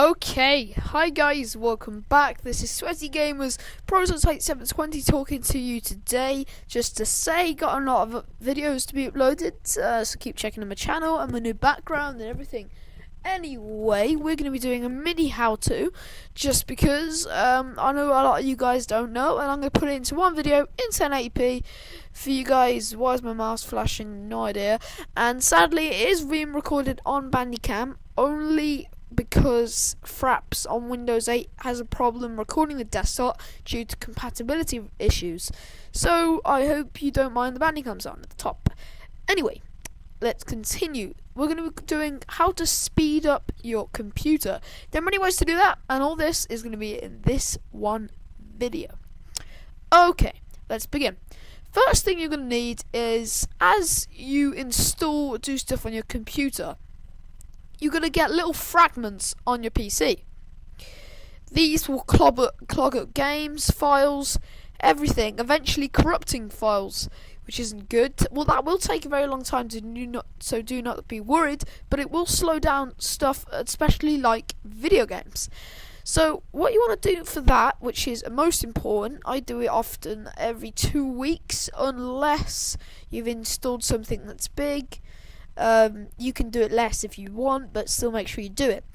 Okay, hi guys, welcome back. This is Sweaty Gamers Prototype 720 talking to you today. Just to say, got a lot of videos to be uploaded, so keep checking on my channel and my new background and everything. Anyway, we're going to be doing a mini how-to, just because I know a lot of you guys don't know, and I'm going to put it into one video in 1080p for you guys. Why is my mouse flashing? No idea. And sadly, it is being recorded on Bandicam only because Fraps on Windows 8 has a problem recording the desktop due to compatibility issues. So I hope you don't mind the Bandicam sound at the top. Anyway, let's continue. We're going to be doing how to speed up your computer. There are many ways to do that, and all this is going to be in this one video. Okay, let's begin. First thing you're going to need is, as you do stuff on your computer, you're going to get little fragments on your PC. These will clog up games, files, everything, eventually corrupting files, which isn't good. Well, that will take a very long time, so do not be worried, but it will slow down stuff, especially like video games. So what you want to do for that, which is most important, I do it often every 2 weeks, unless you've installed something that's big. You can do it less if you want, but still make sure you do it.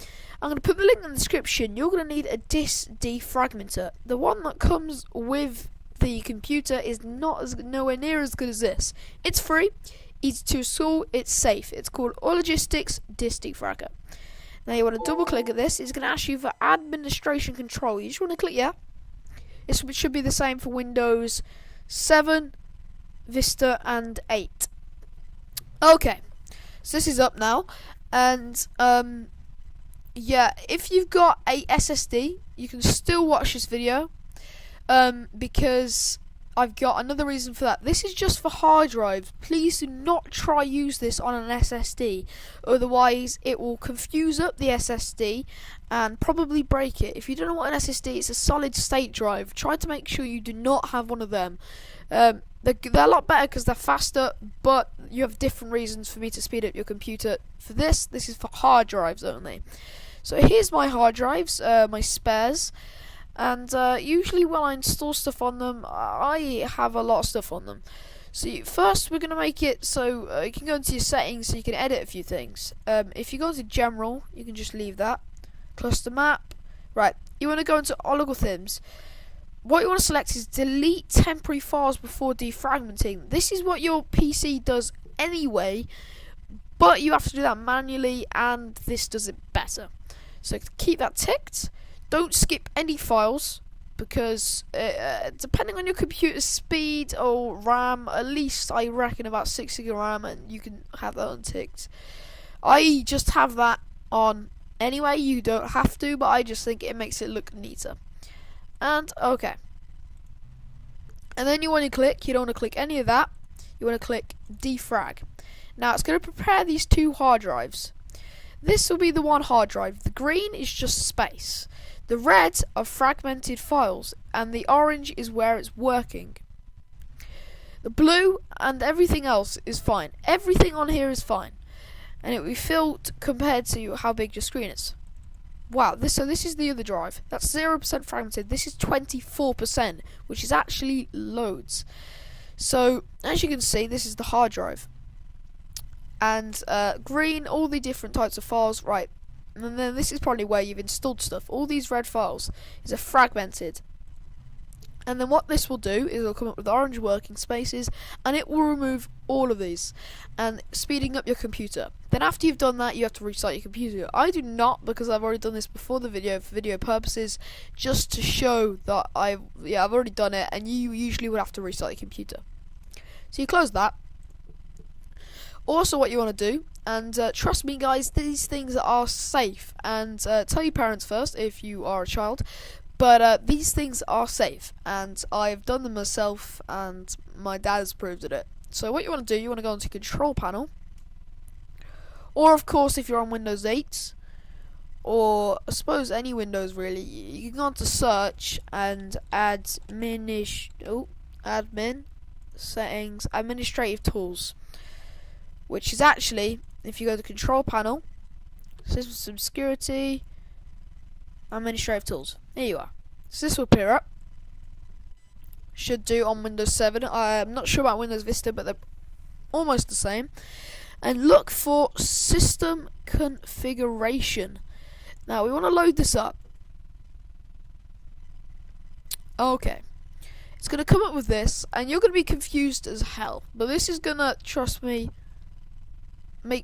I'm going to put the link in the description. You're going to need a disk defragmenter. The one that comes with the computer is nowhere near as good as this. It's free, easy to install, it's safe. It's called Logistics Disk Defragger. Now you want to double click at this. It's going to ask you for administration control. You just want to click yeah. It should be the same for Windows 7, Vista and 8. Okay. So this is up now, and yeah, if you've got a SSD, you can still watch this video, because I've got another reason for that. This is just for hard drives. Please do not try use this on an SSD, otherwise it will confuse up the SSD and probably break it. If you don't know what an SSD is, it's a solid state drive. Try to make sure you do not have one of them. They're a lot better because they're faster, but you have different reasons for me to speed up your computer. For this is for hard drives only. So here's my hard drives, my spares, and usually when I install stuff on them, I have a lot of stuff on them. So first we're going to make it so you can go into your settings so you can edit a few things. If you go into general, you can just leave that. Cluster map. Right, you want to go into algorithms. What you want to select is delete temporary files before defragmenting. This is what your PC does anyway, but you have to do that manually, and this does it better. So keep that ticked. Don't skip any files, because depending on your computer's speed or RAM, at least I reckon about 6 GB RAM, and you can have that unticked. I just have that on anyway. You don't have to, but I just think it makes it look neater. And okay, and then you want to click, you don't want to click any of that, you want to click defrag. Now it's going to prepare these two hard drives. This will be the one hard drive. The green is just space, the red are fragmented files, and the orange is where it's working. The blue and everything else is fine. Everything on here is fine, and it will be filled compared to how big your screen is. Wow, this is the other drive. That's 0% fragmented. This is 24%, which is actually loads. So, as you can see, this is the hard drive. And green, all the different types of files, right. And then this is probably where you've installed stuff. All these red files are fragmented. And then what this will do is it'll come up with orange working spaces, and it will remove all of these, and speeding up your computer. Then after you've done that, you have to restart your computer. I do not, because I've already done this before the video for video purposes, just to show that I've already done it, and you usually would have to restart your computer. So you close that. Also, what you want to do, and trust me guys, these things are safe, and tell your parents first if you are a child. But these things are safe, and I've done them myself, and my dad has proved it. So what you want to do, you want to go into Control Panel, or of course if you're on Windows 8, or I suppose any Windows really, you can go into Search and Admin Settings, Administrative Tools, which is actually, if you go to Control Panel, System Security, administrative tools. Here you are. So this will appear up. Should do on Windows 7. I'm not sure about Windows Vista, but they're almost the same. And look for system configuration. Now we want to load this up. Okay. It's going to come up with this, and you're going to be confused as hell. But this is going to, trust me,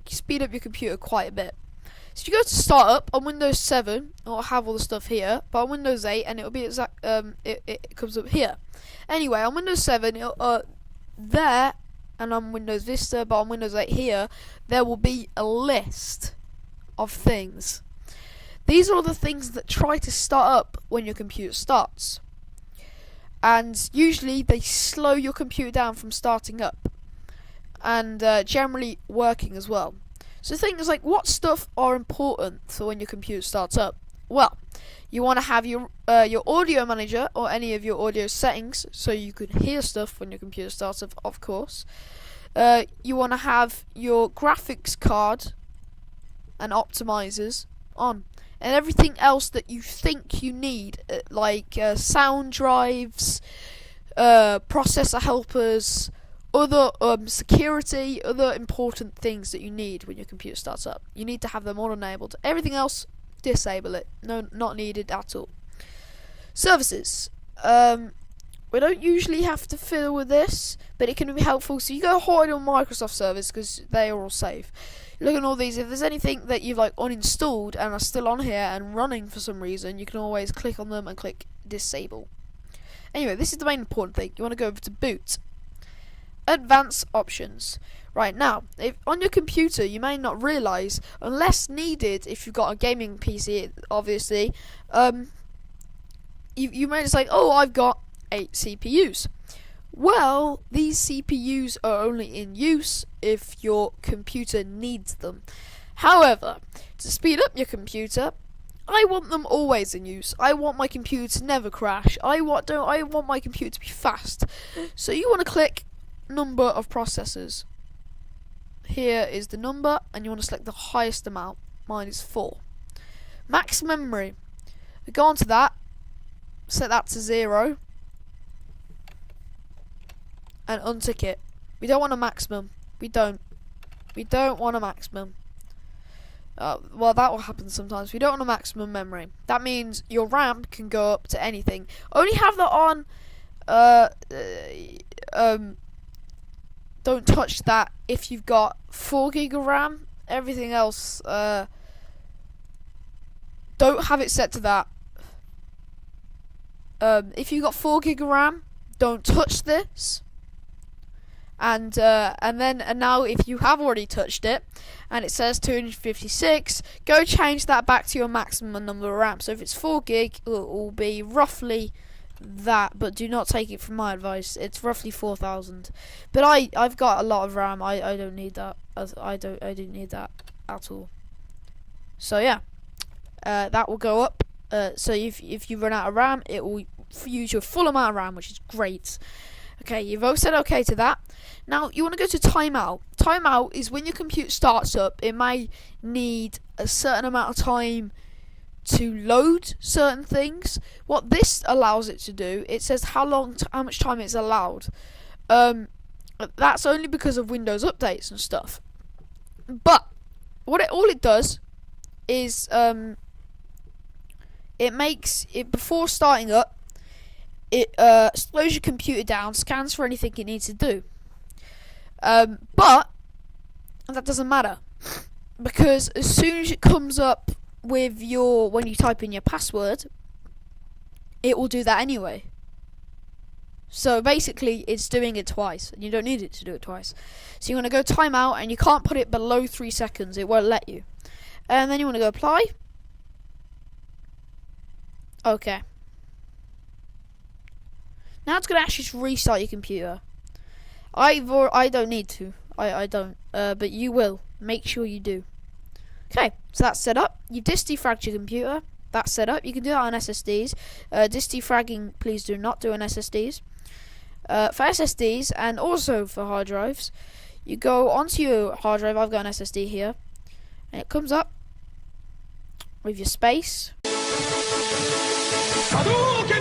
speed up your computer quite a bit. So if you go to startup on Windows 7, it'll have all the stuff here. But on Windows 8, and it'll be exact. It comes up here. Anyway, on Windows 7, it'll, there, and on Windows Vista, but on Windows 8 here, there will be a list of things. These are all the things that try to start up when your computer starts. And usually they slow your computer down from starting up, and generally working as well. So things like, what stuff are important for when your computer starts up? Well, you want to have your audio manager or any of your audio settings so you can hear stuff when your computer starts up, of course. You want to have your graphics card and optimizers on. And everything else that you think you need, like sound drives, processor helpers, other security, other important things that you need when your computer starts up. You need to have them all enabled. Everything else, disable it. No, not needed at all. Services. We don't usually have to fiddle with this, but it can be helpful. So you go hard on Microsoft servers because they are all safe. Look at all these. If there's anything that you've like uninstalled and are still on here and running for some reason, you can always click on them and click disable. Anyway, this is the main important thing. You want to go over to boot. Advanced options. Right now, if on your computer, you may not realise, unless needed, if you've got a gaming PC, obviously, you may just like, oh, I've got 8 CPUs. Well, these CPUs are only in use if your computer needs them. However, to speed up your computer, I want them always in use. I want my computer to never crash. I want my computer to be fast. So you want to click number of processors. Here is the number, and you want to select the highest amount. Mine is 4. Max memory. Go on to that. Set that to 0. And untick it. We don't want a maximum. We don't want a maximum. Well, that will happen sometimes. We don't want a maximum memory. That means your RAM can go up to anything. Only have that on. Don't touch that if you've got 4 gig of RAM. Everything else, don't have it set to that. If you've got 4 gig of RAM, don't touch this. And now if you have already touched it and it says 256, go change that back to your maximum number of RAM. So if it's 4 gig, it will be roughly that, but do not take it from my advice. It's roughly 4,000. But I've got a lot of RAM. I don't need that. I didn't need that at all. So yeah, that will go up. So if you run out of RAM, it will use your full amount of RAM, which is great. Okay, you've all said okay to that. Now you want to go to timeout. Timeout is when your computer starts up. It may need a certain amount of time to load certain things. What this allows it to do, it says how much time it's allowed. That's only because of Windows updates and stuff. But all it does is it makes it before starting up. It slows your computer down, scans for anything it needs to do. But that doesn't matter, because as soon as it comes up with when you type in your password, it will do that anyway. So basically, it's doing it twice, and you don't need it to do it twice. So you want to go timeout, and you can't put it below 3 seconds. It won't let you. And then you want to go apply. Okay. Now it's going to ask you to restart your computer. I don't need to. I don't. But you will. Make sure you do. Okay, so that's set up. You've disk defragged your computer. That's set up. You can do that on SSDs. Disk defragging, please do not do on SSDs. For SSDs and also for hard drives, you go onto your hard drive. I've got an SSD here. And it comes up with your space. 波動拳